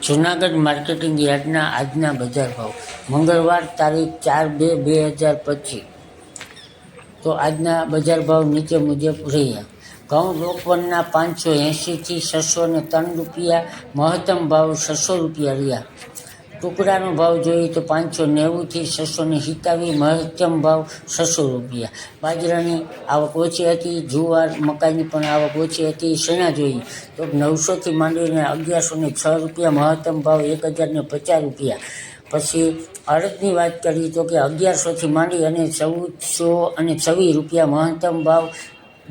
Junagadh marketing યાર્ડના આજના બજાર ભાવ મંગળવાર તારીખ 4/2/2025। તો આજના બજાર ભાવ નીચે મુજબ રહ્યા। ઘઉં લોકવનના 580 થી 603 રૂપિયા, મહત્તમ ભાવ 600 રૂપિયા રહ્યા। ટુકડાનો ભાવ જોઈએ તો 590 થી 627, મહત્તમ ભાવ 600 રૂપિયા। બાજરાની આવક ઓછી હતી, જુવાર મકાઈની પણ આવક ઓછી હતી। શેણા જોઈએ તો 900 થી માંડીને 1106 રૂપિયા, મહત્તમ ભાવ 1050 રૂપિયા। પછી અડદની વાત કરીએ તો કે 1100 થી માંડી અને 1426 રૂપિયા, મહત્તમ ભાવ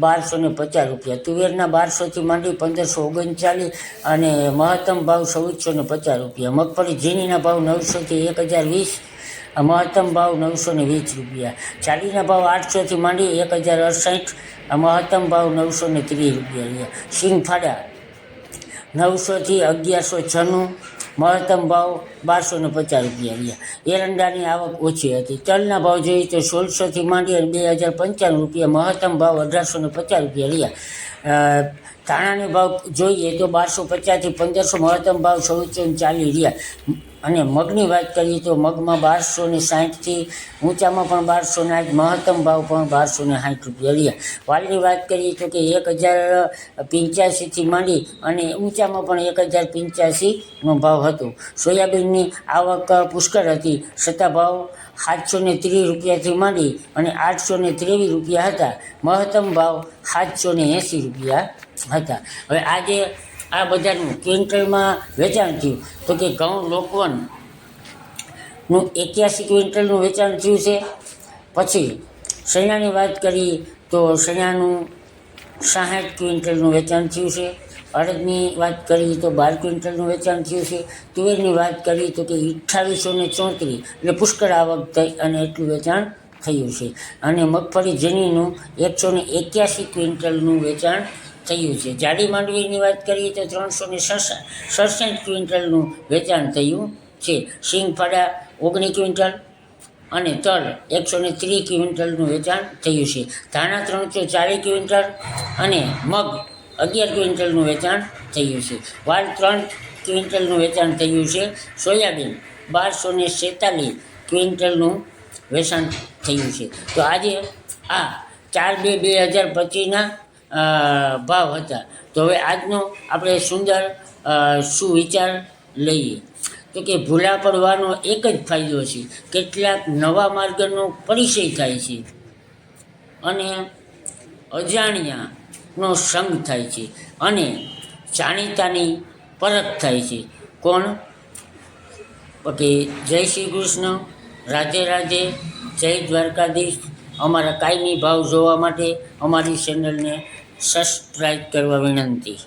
1250 રૂપિયા। તુવેરના 1200 થી માંડી 1539 અને મહત્તમ ભાવ 1450 રૂપિયા। મગફળી ઝીણીના ભાવ 900 થી 1020, મહત્તમ ભાવ 920 રૂપિયા। ચાલીના ભાવ 800 થી માંડી 1068, મહત્તમ ભાવ 930 રૂપિયા રહ્યા। સિંગ ફાડા 900 થી 1196, મહત્તમ ભાવ 1250 રૂપિયા રહ્યા। એરંડાની આવક ઓછી હતી। તલના ભાવ જોઈએ તો 1600 થી માંડી 2095 રૂપિયા, મહત્તમ ભાવ 1850 રૂપિયા રહ્યા। ધાણાની ભાવ જોઈએ તો 1250 થી 1500, મહત્તમ ભાવ 1440 રહ્યા। અને મગની વાત કરીએ તો મગમાં 1260 થી ઊંચામાં પણ 1260, મહત્તમ ભાવ પણ 1260 રૂપિયા રહ્યા। વાલની વાત કરીએ તો કે 1085 થી માંડી અને ઊંચામાં પણ 1085નો ભાવ હતો। સોયાબીનની આવક પુષ્કળ હતી, છતાં ભાવ 730 રૂપિયાથી માંડી અને 823 રૂપિયા હતા, મહત્તમ ભાવ 780 રૂપિયા હતા। હવે આજે આ બજારનું ક્વિન્ટલમાં વેચાણ થયું તો કે ઘઉં લોકવનનું 81 ક્વિન્ટલનું વેચાણ થયું છે। પછી શેણાની વાત કરીએ તો શેણાનું 60 ક્વિન્ટલનું વેચાણ થયું છે। અડદની વાત કરીએ તો 12 ક્વિન્ટલનું વેચાણ થયું છે। તુવેરની વાત કરીએ તો કે 2834, એટલે પુષ્કળ આવક થઈ અને એટલું વેચાણ થયું છે। અને મગફળી ઝીણીનું 181 ક્વિન્ટલનું વેચાણ થયું છે। જાડી માંડવીની વાત કરીએ તો 367 ક્વિન્ટલનું વેચાણ થયું છે। સિંગ ફાડા 19 ક્વિન્ટલ અને તલ 130 ક્વિન્ટલનું વેચાણ થયું છે। ધાણા 340 ક્વિન્ટલ અને મગ 11 ક્વિન્ટલનું વેચાણ થયું છે। વાલ 3 ક્વિન્ટલનું વેચાણ થયું છે। સોયાબીન 1247 ક્વિન્ટલનું વેચાણ થયું છે। તો આજે આ 4/2/2025ના ભાવ હતા। તો હવે આજનો આપણે સુંદર સુવિચાર લઈએ તો કે ભૂલા પડવાનો એક જ ફાયદો છે, કેટલાક નવા માર્ગનો પરિચય થાય છે અને અજાણ્યાનો સંગ થાય છે અને જાણીતાની પરખ થાય છે। કોણ? કે જય શ્રી કૃષ્ણ, રાધે રાધે, જય દ્વારકાધીશ। અમારા કાયમી ભાવ જોવા માટે અમારી ચેનલને સબસ્ક્રાઈબ કરવા વિનંતી।